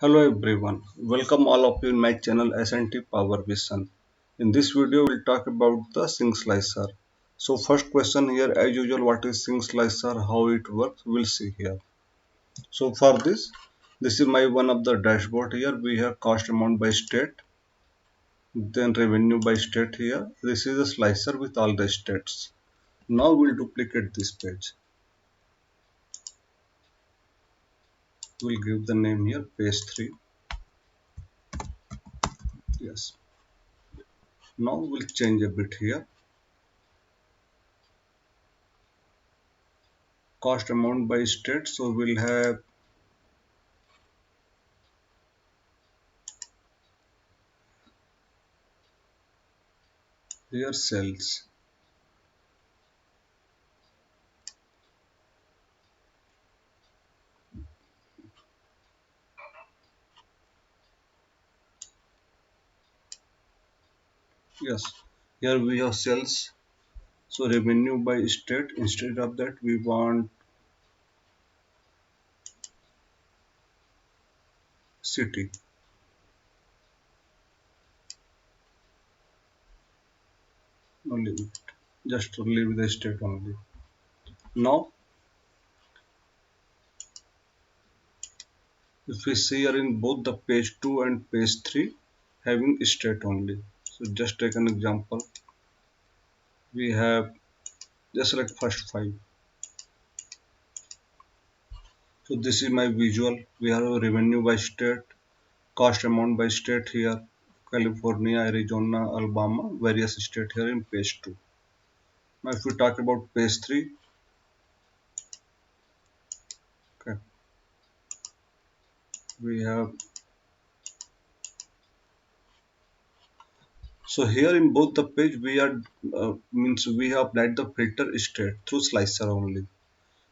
Hello everyone, welcome all of you in my channel SNT Power Vision. In this video we'll talk about the Sync Slicer. So first question here, as usual, what is Sync Slicer, how it works, we'll see here. So for this is my one of the dashboard here. We have cost amount by state, then revenue by state here. This is a slicer with all the states. Now we'll duplicate this page. We'll give the name here page 3. Yes. Now we'll change a bit here. Cost amount by state, so we'll have here cells. Yes, here we have cells. So revenue by state. Instead of that, we want city. No leave it. Just to leave the state only. Now, if we see here in both the page 2 and page 3, having state only. So just take an example. We have just like first 5. So this is my visual. We have a revenue by state, cost amount by state here. California, Arizona, Alabama, various state here in page 2. Now if we talk about page 3, okay, we have, so here in both the page we are means we have applied the filter state through slicer only.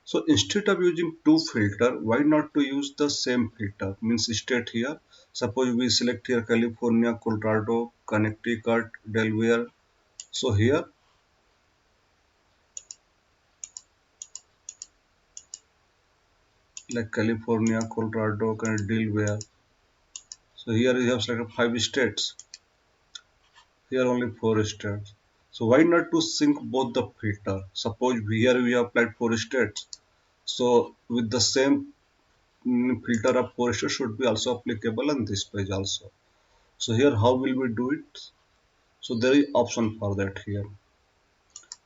So instead of using two filter, why not to use the same filter? Means state here. Suppose we select here California, Colorado, Connecticut, Delaware. So here like California, Colorado, Delaware. So here we have selected 5 states. Here only 4 states. So why not to sync both the filter? Suppose here we have applied 4 states. So with the same filter of forester should be also applicable on this page also. So here how will we do it? So there is option for that here.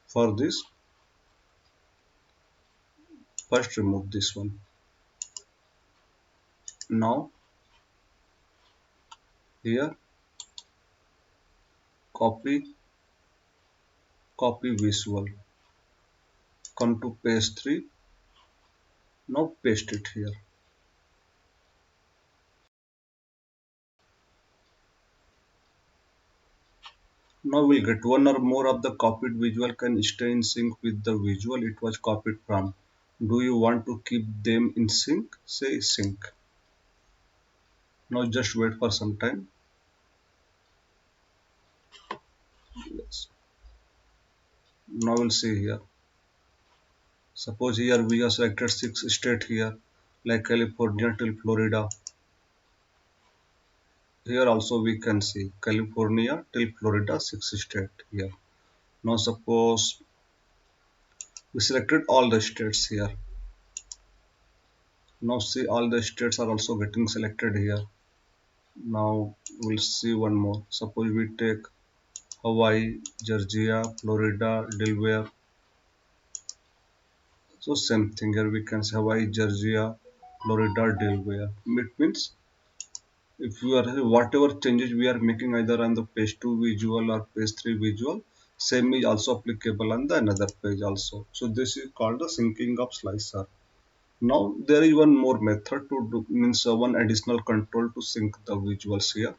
For this, first remove this one. Now here copy visual. Come to page 3. Now paste it here. Now we'll get one or more of the copied visual can stay in sync with the visual it was copied from. Do you want to keep them in sync? Say sync. Now just wait for some time. Yes. Now we'll see here. Suppose here we have selected 6 states here, like California till Florida. Here also we can see California till Florida 6 states here. Now suppose we selected all the states here. Now see all the states are also getting selected here. Now we'll see one more. Suppose we take Hawaii, Georgia, Florida, Delaware. So same thing here we can say Hawaii, Georgia, Florida, Delaware. It means if we are whatever changes we are making either on the page 2 visual or page 3 visual, same is also applicable on the another page also. So this is called the syncing of slicer. Now there is one more method to do, means one additional control to sync the visuals here.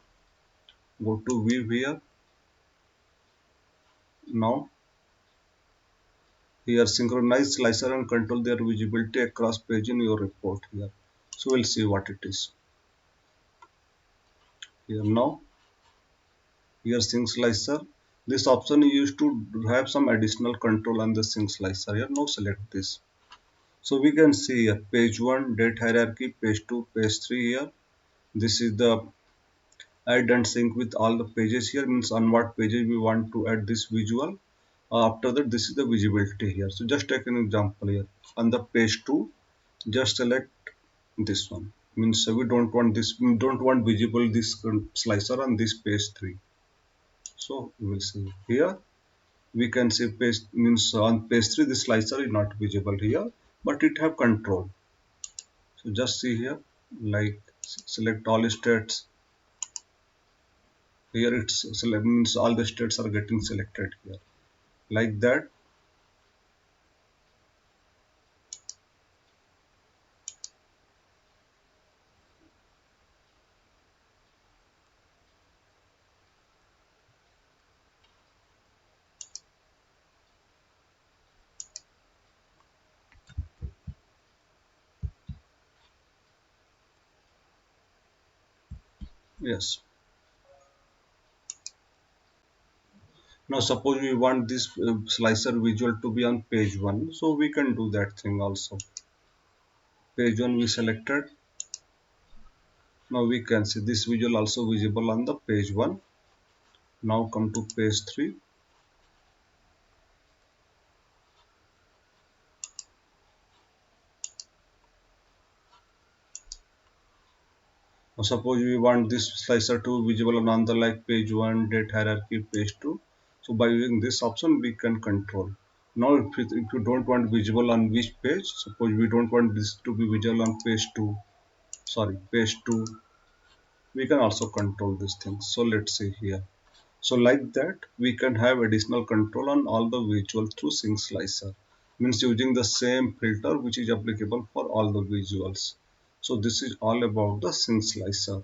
Go to view here. Now here synchronize slicer and control their visibility across page in your report here. So we'll see what it is. Here now here sync slicer. This option is used to have some additional control on the sync slicer. Here now select this. So we can see here page 1 date hierarchy, page 2, page 3 here. This is the add and sync with all the pages here, means on what pages we want to add this visual. After that, this is the visibility here. So just take an example here. On the page 2, just select this one. Means we don't want this, we don't want visible this slicer on this page 3. So we will see here. We can see page, means on page 3 this slicer is not visible here, but it have control. So just see here, like select all states. Here it's select, means all the states are getting selected here. Like that. Yes. Now suppose we want this slicer visual to be on page 1, so we can do that thing also. Page 1 we selected. Now we can see this visual also visible on the page 1. Now come to page 3. Now suppose we want this slicer to be visible on the like page 1, date hierarchy, page 2. So by using this option we can control. Now if you don't want visible on which page, suppose we don't want this to be visible on page 2, sorry, page 2, we can also control this thing. So let's see here. So like that, we can have additional control on all the visual through Sync Slicer. Means using the same filter which is applicable for all the visuals. So this is all about the Sync Slicer.